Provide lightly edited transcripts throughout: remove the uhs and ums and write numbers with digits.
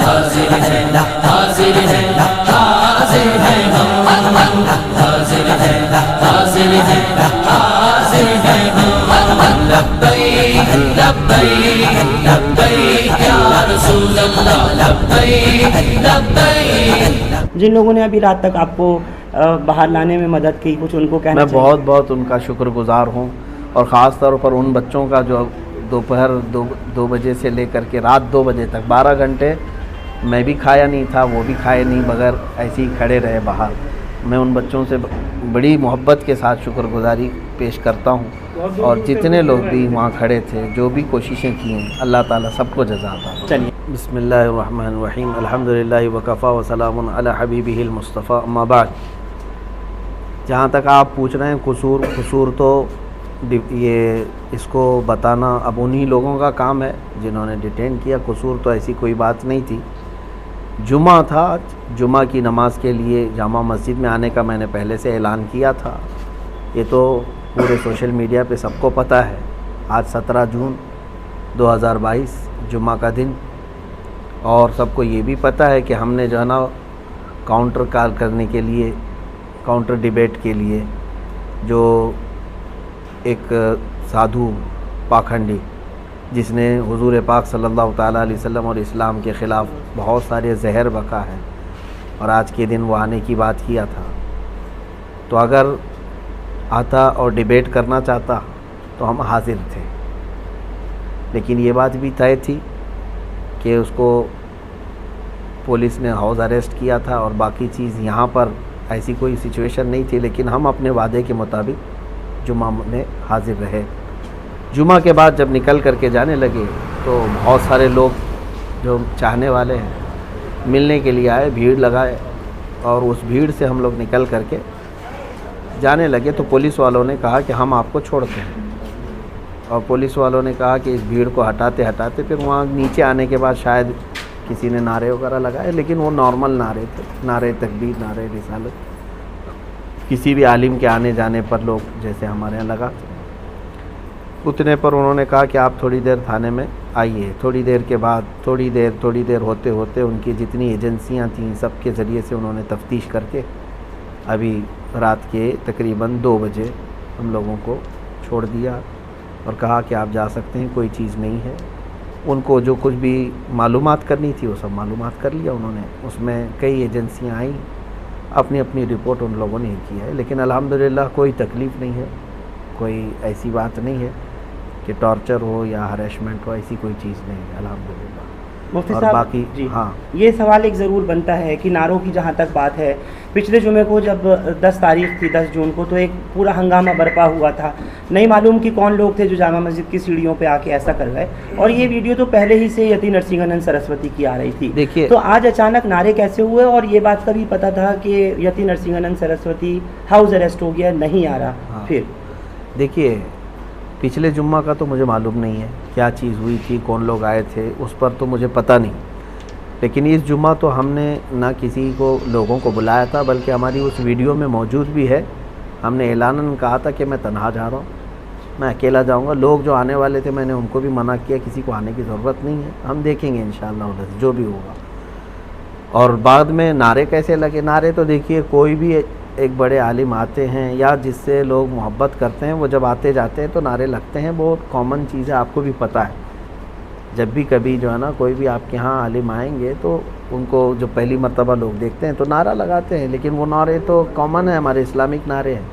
हाजिर है, हाजिर है, हाजिर है हम, हाजिर है, हाजिर है, हाजिर है हम। लब्बैक लब्बैक लब्बैक या रसूल अल्लाह, लब्बैक लब्बैक। जिन लोगों ने अभी रात तक आपको बाहर लाने में मदद की, कुछ उनको कहना मैं बहुत बहुत उनका शुक्रगुजार हूँ, और ख़ास तौर पर उन बच्चों का जो दोपहर 2 बजे से लेकर के रात 2 बजे तक 12 घंटे मैं भी खाया नहीं था, वो भी खाए नहीं, बगैर ऐसे ही खड़े रहे बाहर। मैं उन बच्चों से बड़ी मोहब्बत के साथ शुक्रगुजारी पेश करता हूँ, और जितने लोग भी वहाँ खड़े थे, जो भी कोशिशें की हैं, अल्लाह ताला सबको जज़ा अता फरमाए। चलिए, बिस्मिल्लाहिर्रहमानिर्रहीम, अल्हम्दुलिल्लाहि व कफ़ा व सलामुन अला हबीबिहिल मुस्तफ़ा, अम्मा बाद। जहाँ तक आप पूछ रहे हैं कसूर तो ये इसको बताना अब उन्हीं लोगों का काम है जिन्होंने डिटेन किया। कसूर तो ऐसी कोई बात नहीं थी। जुमा था, जुमा की नमाज़ के लिए जामा मस्जिद में आने का मैंने पहले से ऐलान किया था। ये तो पूरे सोशल मीडिया पे सबको पता है। आज 17 जून 2022 जुमा का दिन, और सबको ये भी पता है कि हमने जो है ना काउंटर कॉल करने के लिए, काउंटर डिबेट के लिए, जो एक साधु पाखंडी जिसने हुजूर पाक सल्लल्लाहु ताला अलैहि वसल्लम और इस्लाम के ख़िलाफ़ बहुत सारे जहर बका है, और आज के दिन वो आने की बात किया था। तो अगर आता और डिबेट करना चाहता तो हम हाजिर थे, लेकिन ये बात भी तय थी कि उसको पुलिस ने हाउस अरेस्ट किया था, और बाकी चीज़ यहाँ पर ऐसी कोई सिचुएशन नहीं थी। लेकिन हम अपने वादे के मुताबिक जुमा में हाजिर रहे। जुमा के बाद जब निकल करके जाने लगे तो बहुत सारे लोग जो चाहने वाले हैं मिलने के लिए आए, भीड़ लगाए, और उस भीड़ से हम लोग निकल करके जाने लगे तो पुलिस वालों ने कहा कि हम आपको छोड़ते हैं, और पुलिस वालों ने कहा कि इस भीड़ को हटाते हटाते फिर वहाँ नीचे आने के बाद शायद किसी ने नारे वगैरह लगाए, लेकिन वो नॉर्मल नारे थे, नारे तकबीर, नारे रिसालत, किसी भी आलिम के आने जाने पर लोग जैसे हमारे यहाँ लगाते। उतने पर उन्होंने कहा कि आप थोड़ी देर थाने में आइए। थोड़ी देर के बाद थोड़ी देर होते होते उनकी जितनी एजेंसियाँ थीं सबके ज़रिए से उन्होंने तफ्तीश करके अभी रात के तकरीबन 2 बजे हम लोगों को छोड़ दिया, और कहा कि आप जा सकते हैं, कोई चीज़ नहीं है। उनको जो कुछ भी मालूमात करनी थी वो सब मालूमात कर लिया उन्होंने। उसमें कई एजेंसियाँ आईं, अपनी अपनी रिपोर्ट उन लोगों ने किया है, लेकिन अल्हम्दुलिल्लाह कोई तकलीफ़ नहीं है, कोई ऐसी बात नहीं है कि टॉर्चर हो या हरेसमेंट हो, ऐसी कोई चीज़ नहीं है अल्हम्दुलिल्लाह। मुफ्ती और साहब, बाकी जी हाँ, ये सवाल एक ज़रूर बनता है कि नारों की जहाँ तक बात है, पिछले जुमे को जब 10 तारीख थी, 10 जून को, तो एक पूरा हंगामा बरपा हुआ था। नहीं मालूम कि कौन लोग थे जो जामा मस्जिद की सीढ़ियों पे आके ऐसा कर गए, और ये वीडियो तो पहले ही से यति नरसिंहानंद सरस्वती की आ रही थी। देखिए, तो आज अचानक नारे कैसे हुए, और ये बात का भी पता था कि यति नरसिंहानंद सरस्वती हाउस अरेस्ट हो गया, नहीं आ रहा। हाँ, फिर देखिए, पिछले जुम्मा का तो मुझे मालूम नहीं है क्या चीज़ हुई थी, कौन लोग आए थे, उस पर तो मुझे पता नहीं। लेकिन इस जुम्मा तो हमने ना किसी को लोगों को बुलाया था, बल्कि हमारी उस वीडियो में मौजूद भी है। हमने ऐलानन कहा था कि मैं तन्हा जा रहा हूँ, मैं अकेला जाऊँगा। लोग जो आने वाले थे मैंने उनको भी मना किया, किसी को आने की ज़रूरत नहीं है, हम देखेंगे इंशाअल्लाह उधर जो भी होगा। और बाद में नारे कैसे लगे? नारे तो देखिए, कोई भी एक बड़े आलिम आते हैं या जिससे लोग मोहब्बत करते हैं, वो जब आते जाते हैं तो नारे लगते हैं, बहुत कॉमन चीज़ है, आपको भी पता है। जब भी कभी जो है ना कोई भी आपके यहाँ आलिम आएंगे तो उनको जो पहली मर्तबा लोग देखते हैं तो नारा लगाते हैं, लेकिन वो नारे तो कॉमन है, हमारे इस्लामिक नारे हैं।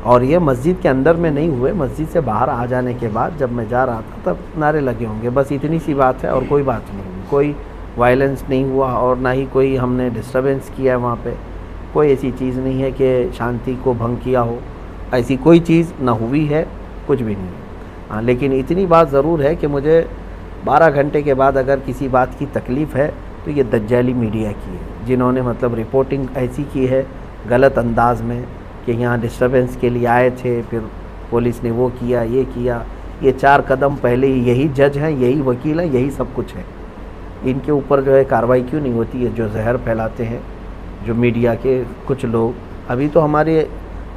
और ये मस्जिद के अंदर में नहीं हुए, मस्जिद से बाहर आ जाने के बाद जब मैं जा रहा था तब नारे लगे होंगे, बस इतनी सी बात है और कोई बात नहीं। कोई वायलेंस नहीं हुआ और ना ही कोई हमने डिस्टर्बेंस किया है वहाँ पे। कोई ऐसी चीज़ नहीं है कि शांति को भंग किया हो, ऐसी कोई चीज़ ना हुई है, कुछ भी नहीं है। हाँ, लेकिन इतनी बात ज़रूर है कि मुझे 12 घंटे के बाद अगर किसी बात की तकलीफ़ है तो ये दज्जाली मीडिया की है, जिन्होंने मतलब रिपोर्टिंग ऐसी की है गलत अंदाज में कि यहाँ डिस्टर्बेंस के लिए आए थे, फिर पुलिस ने वो किया, ये किया। ये 4 कदम पहले ही यही जज हैं, यही वकील हैं, यही सब कुछ है। इनके ऊपर जो है कार्रवाई क्यों नहीं होती है? जो जहर फैलाते हैं जो मीडिया के कुछ लोग, अभी तो हमारे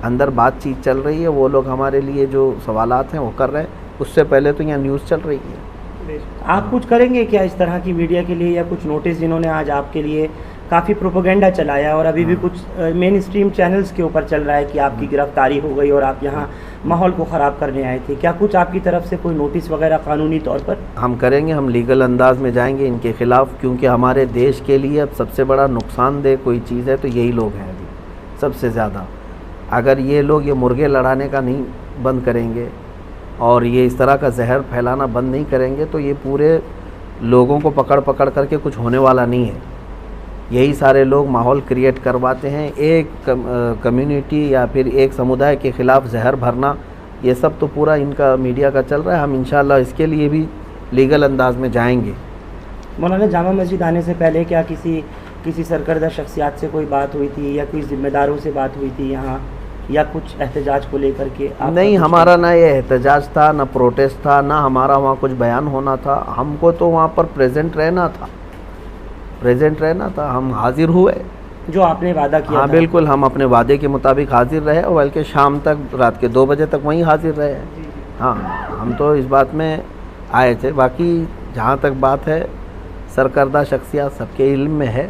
अंदर बातचीत चल रही है, वो लोग हमारे लिए जो सवालात हैं वो कर रहे हैं, उससे पहले तो यहाँ न्यूज़ चल रही है। आप कुछ करेंगे क्या इस तरह की मीडिया के लिए, या कुछ नोटिस जिन्होंने आज आपके लिए काफ़ी प्रोपेगेंडा चलाया और अभी भी कुछ मेन स्ट्रीम चैनल्स के ऊपर चल रहा है कि आपकी गिरफ्तारी हो गई और आप यहाँ माहौल को ख़राब करने आए थे, क्या कुछ आपकी तरफ से कोई नोटिस वगैरह कानूनी तौर पर? हम करेंगे, हम लीगल अंदाज में जाएंगे इनके ख़िलाफ़, क्योंकि हमारे देश के लिए अब सबसे बड़ा नुकसानदेह कोई चीज़ है तो यही लोग हैं अभी सबसे ज़्यादा। अगर ये लोग ये मुर्गे लड़ाने का नहीं बंद करेंगे और ये इस तरह का जहर फैलाना बंद नहीं करेंगे तो ये पूरे लोगों को पकड़ पकड़ करके कुछ होने वाला नहीं है। यही सारे लोग माहौल क्रिएट करवाते हैं, एक कम्युनिटी या फिर एक समुदाय के ख़िलाफ़ जहर भरना, ये सब तो पूरा इनका मीडिया का चल रहा है। हम इंशाल्लाह इसके लिए भी लीगल अंदाज में जाएंगे। मौलाना, जामा मस्जिद आने से पहले क्या किसी सरकर्दा शख्सियात से कोई बात हुई थी या कोई ज़िम्मेदारों से बात हुई थी यहाँ, या कुछ एहतजाज को लेकर के? नहीं, हमारा ना ये एहतजाज था, ना प्रोटेस्ट था, ना हमारा वहाँ कुछ बयान होना था। हमको तो वहाँ पर प्रेजेंट रहना था, हम हाजिर हुए जो आपने वादा किया। हाँ बिल्कुल, हम अपने वादे के मुताबिक हाजिर रहे और बल्कि शाम तक, रात के 2 बजे तक वहीं हाजिर रहे। हाँ, हम तो इस बात में आए थे। बाकी जहाँ तक बात है सरकर्दा शख्सियत सबके इल्म में है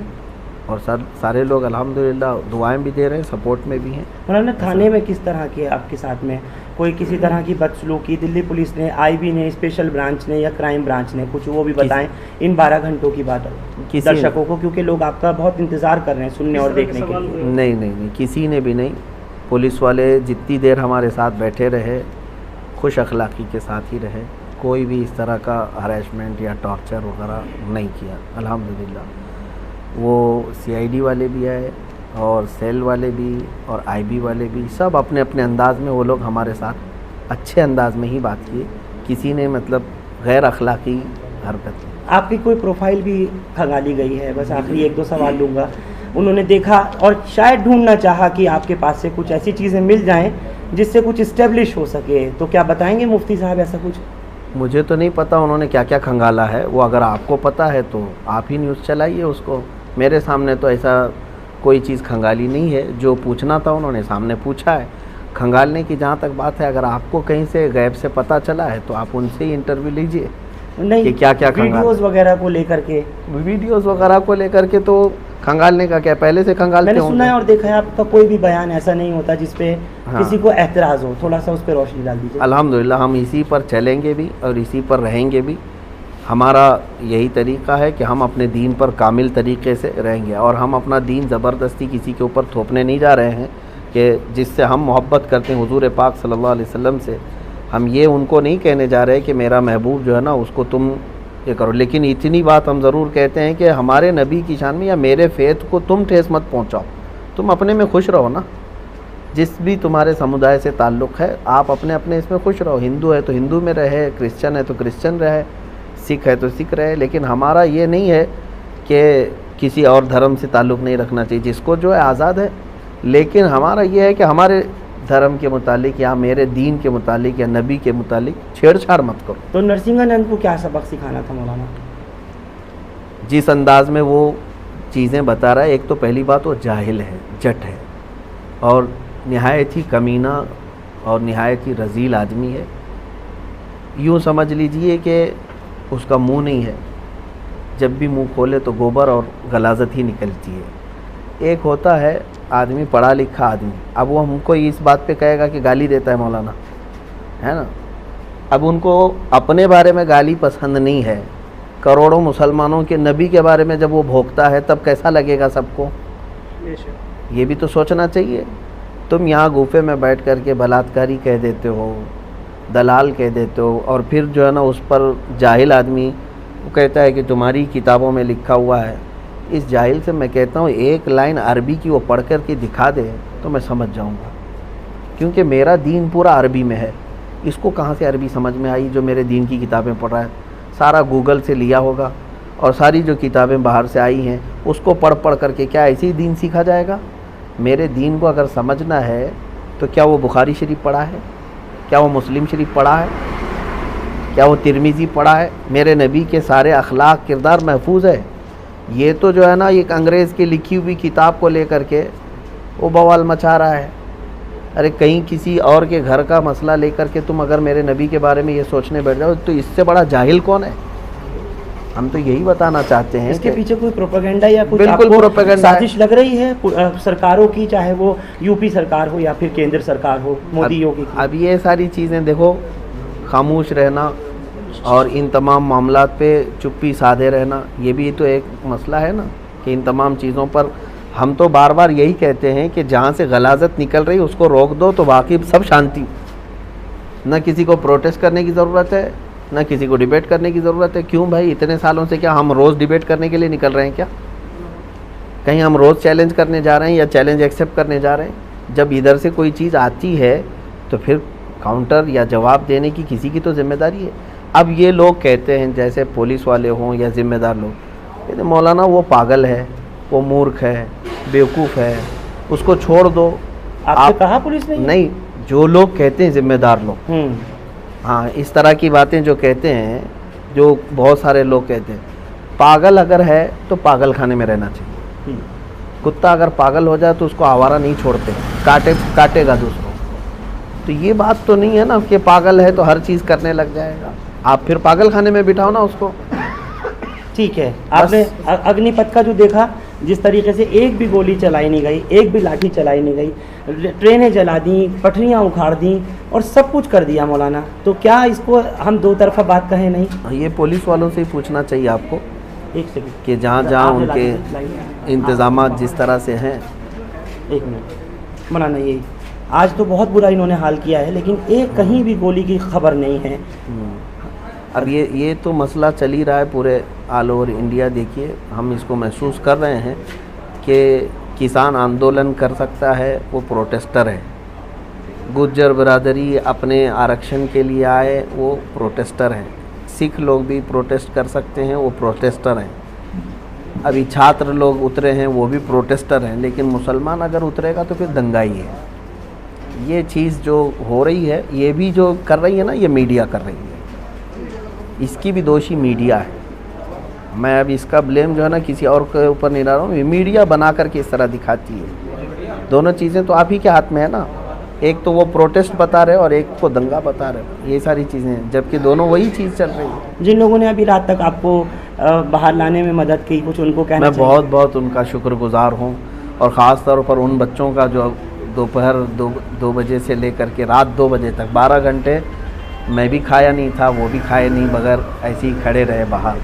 और सारे लोग अल्हम्दुलिल्लाह दुआएं भी दे रहे हैं, सपोर्ट में भी हैं। उन्होंने थाने में किस तरह के आपके साथ में कोई किसी तरह की बदसलूकी दिल्ली पुलिस ने, आईबी ने, स्पेशल ब्रांच ने या क्राइम ब्रांच ने, कुछ वो भी बताएं इन 12 घंटों की बात दर्शकों को, क्योंकि लोग आपका बहुत इंतज़ार कर रहे हैं सुनने और देखने के लिए। नहीं, किसी ने भी नहीं। पुलिस वाले जितनी देर हमारे साथ बैठे रहे खुश अखलाक़ी के साथ ही रहे, कोई भी इस तरह का हरेसमेंट या टॉर्चर वगैरह नहीं किया अल्हम्दुलिल्लाह। वो सीआईडी वाले भी आए और सेल वाले भी और आईबी वाले भी, सब अपने अपने अंदाज़ में वो लोग हमारे साथ अच्छे अंदाज में ही बात किए, किसी ने मतलब गैर अखलाक़ी हरकत। आपकी कोई प्रोफाइल भी खंगाली गई है? बस आखिरी 1-2 सवाल लूँगा। उन्होंने देखा और शायद ढूंढना चाहा कि आपके पास से कुछ ऐसी चीज़ें मिल जाएं जिससे कुछ इस्टेब्लिश हो सके, तो क्या बताएंगे मुफ्ती साहब ऐसा कुछ? मुझे तो नहीं पता उन्होंने क्या क्या खंगाला है, वो अगर आपको पता है तो आप ही न्यूज़ चलाइए उसको। मेरे सामने तो ऐसा कोई चीज़ खंगाली नहीं है, जो पूछना था उन्होंने सामने पूछा है। खंगालने की जहाँ तक बात है, अगर आपको कहीं से गैब से पता चला है तो आप उनसे ही इंटरव्यू लीजिए। नहीं, क्या क्या वीडियोस वगैरह को लेकर के? वीडियोस वगैरह को लेकर के तो खंगालने का क्या, पहले से खंगालते मैंने सुना है और देखा है आपका कोई भी बयान ऐसा नहीं होता जिसपे किसी को एतराज़ हो, थोड़ा सा उस पर रोशनी डाल दीजिए। अल्हम्दुलिल्लाह हम इसी पर चलेंगे भी और इसी पर रहेंगे भी। हमारा यही तरीक़ा है कि हम अपने दीन पर कामिल तरीक़े से रहेंगे और हम अपना दीन ज़बरदस्ती किसी के ऊपर थोपने नहीं जा रहे हैं कि जिससे हम मोहब्बत करते हैं हुज़ूर पाक सल्लल्लाहु अलैहि वसल्लम से। हम ये उनको नहीं कहने जा रहे कि मेरा महबूब जो है ना उसको तुम ये करो, लेकिन इतनी बात हम ज़रूर कहते हैं कि हमारे नबी की शान में या मेरे फ़ेथ को तुम ठेस मत पहुँचाओ। तुम अपने में खुश रहो ना, जिस भी तुम्हारे समुदाय से ताल्लुक़ है आप अपने अपने इसमें खुश रहो। हिंदू है तो हिंदू में रहे, क्रिश्चियन है तो क्रिश्चियन रहे, सिख है तो सिख रहे। लेकिन हमारा ये नहीं है कि किसी और धर्म से ताल्लुक़ नहीं रखना चाहिए, जिसको जो है आज़ाद है। लेकिन हमारा ये है कि हमारे धर्म के मुतालिक या मेरे दीन के मुतालिक या नबी के मुतालिक छेड़छाड़ मत करो। तो नरसिंहानंद को क्या सबक सिखाना था मौलाना? जिस अंदाज में वो चीज़ें बता रहा है, एक तो पहली बात वो जाहिल है, जट है और निहायत ही कमीना और निहायत ही रज़ील आदमी है। यूँ समझ लीजिए कि उसका मुंह नहीं है, जब भी मुंह खोले तो गोबर और गलाजत ही निकलती है। एक होता है आदमी पढ़ा लिखा आदमी, अब वो हमको इस बात पे कहेगा कि गाली देता है मौलाना, है ना। अब उनको अपने बारे में गाली पसंद नहीं है, करोड़ों मुसलमानों के नबी के बारे में जब वो भोंकता है तब कैसा लगेगा सबको, ये भी तो सोचना चाहिए। तुम यहाँ गुफे में बैठ कर के बलात्कारी कह देते हो, दलाल कह देते हो और फिर जो है ना उस पर जाहिल आदमी वो कहता है कि तुम्हारी किताबों में लिखा हुआ है। इस जाहिल से मैं कहता हूँ एक लाइन अरबी की वो पढ़ कर के दिखा दे तो मैं समझ जाऊँगा, क्योंकि मेरा दीन पूरा अरबी में है। इसको कहाँ से अरबी समझ में आई जो मेरे दीन की किताबें पढ़ रहा है? सारा गूगल से लिया होगा और सारी जो किताबें बाहर से आई हैं उसको पढ़ पढ़ करके क्या ऐसे ही दीन सीखा जाएगा? मेरे दीन को अगर समझना है तो क्या वो बुखारी शरीफ पढ़ा है, क्या वो मुस्लिम शरीफ पढ़ा है, क्या वो तिरमिज़ी पढ़ा है? मेरे नबी के सारे अखलाक किरदार महफूज है। ये तो जो है ना एक अंग्रेज़ की लिखी हुई किताब को लेकर के वो बवाल मचा रहा है। अरे कहीं किसी और के घर का मसला लेकर के तुम अगर मेरे नबी के बारे में ये सोचने बैठ जाओ तो इससे बड़ा जाहिल कौन है। हम तो यही बताना चाहते हैं इसके पीछे कोई प्रोपेगेंडा या कुछ बिल्कुल आपको प्रोपेगेंडा साजिश लग रही है सरकारों की, चाहे वो यूपी सरकार हो या फिर केंद्र सरकार हो, मोदी योगी की? अब ये सारी चीज़ें देखो, खामोश रहना और इन तमाम मामलात पे चुप्पी साधे रहना, ये भी तो एक मसला है ना कि इन तमाम चीज़ों पर हम तो बार बार यही कहते हैं कि जहाँ से गलाजत निकल रही उसको रोक दो तो बाकी सब शांति। न किसी को प्रोटेस्ट करने की ज़रूरत है, न किसी को डिबेट करने की ज़रूरत है। क्यों भाई, इतने सालों से क्या हम रोज़ डिबेट करने के लिए निकल रहे हैं क्या? कहीं हम रोज़ चैलेंज करने जा रहे हैं या चैलेंज एक्सेप्ट करने जा रहे हैं? जब इधर से कोई चीज़ आती है तो फिर काउंटर या जवाब देने की किसी की तो जिम्मेदारी है। अब ये लोग कहते हैं, जैसे पुलिस वाले हों या ज़िम्मेदार लोग, कहते मौलाना वो पागल है, वो मूर्ख है, बेवकूफ़ है, उसको छोड़ दो। आपने कहा पुलिस ने? नहीं, जो लोग कहते हैं ज़िम्मेदार लोग, हाँ, इस तरह की बातें जो कहते हैं, जो बहुत सारे लोग कहते हैं, पागल अगर है तो पागल खाने में रहना चाहिए। कुत्ता अगर पागल हो जाए तो उसको आवारा नहीं छोड़ते, काटेगा दूसरों। तो ये बात तो नहीं है ना कि पागल है तो हर चीज़ करने लग जाएगा। आप फिर पागल खाने में बिठाओ ना उसको। ठीक है, आपने अग्निपथ का जो देखा, जिस तरीके से एक भी गोली चलाई नहीं गई, एक भी लाठी चलाई नहीं गई, ट्रेनें जला दी, पटरियां उखाड़ दी और सब कुछ कर दिया मौलाना, तो क्या इसको हम दो तरफा बात कहें नहीं? ये पुलिस वालों से ही पूछना चाहिए आपको, एक सेकंड, कि जहाँ जहाँ उनके इंतज़ाम जिस तरह से हैं। एक मिनट मौलाना, यही आज तो बहुत बुरा इन्होंने हाल किया है, लेकिन एक कहीं भी गोली की खबर नहीं है। अब ये तो मसला चल ही रहा है पूरे ऑल ओवर इंडिया। देखिए, हम इसको महसूस कर रहे हैं कि किसान आंदोलन कर सकता है, वो प्रोटेस्टर है। गुज्जर बिरादरी अपने आरक्षण के लिए आए, वो प्रोटेस्टर हैं। सिख लोग भी प्रोटेस्ट कर सकते हैं, वो प्रोटेस्टर हैं। अभी छात्र लोग उतरे हैं, वो भी प्रोटेस्टर हैं। लेकिन मुसलमान अगर उतरेगा तो फिर दंगाई है। ये चीज़ जो हो रही है, ये भी जो कर रही है ना, ये मीडिया कर रही है। इसकी भी दोषी मीडिया है। मैं अब इसका ब्लेम जो है ना किसी और के ऊपर नहीं डाल रहा हूँ, मीडिया बना करके इस तरह दिखाती है। दोनों चीज़ें तो आप ही के हाथ में है ना, एक तो वो प्रोटेस्ट बता रहे और एक को दंगा बता रहे, ये सारी चीज़ें, जबकि दोनों वही चीज़ चल रही है। जिन लोगों ने अभी रात तक आपको बाहर लाने में मदद की, कुछ उनको कहना मैं बहुत बहुत उनका शुक्रगुजार हूँ, और ख़ास तौर पर उन बच्चों का जो दोपहर 2 बजे से लेकर के रात 2 बजे तक 12 घंटे मैं भी खाया नहीं था, वो भी खाए नहीं, बगैर ऐसे ही खड़े रहे बाहर।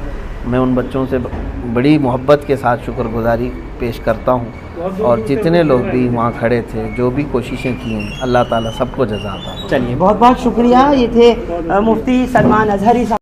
मैं उन बच्चों से बड़ी मोहब्बत के साथ शुक्रगुजारी पेश करता हूँ, और जितने लोग भी वहाँ खड़े थे, जो भी कोशिशें की हैं, अल्लाह ताला सबको जज़ा अता। चलिए, बहुत बहुत शुक्रिया। ये थे मुफ्ती सलमान अजहरी साहब।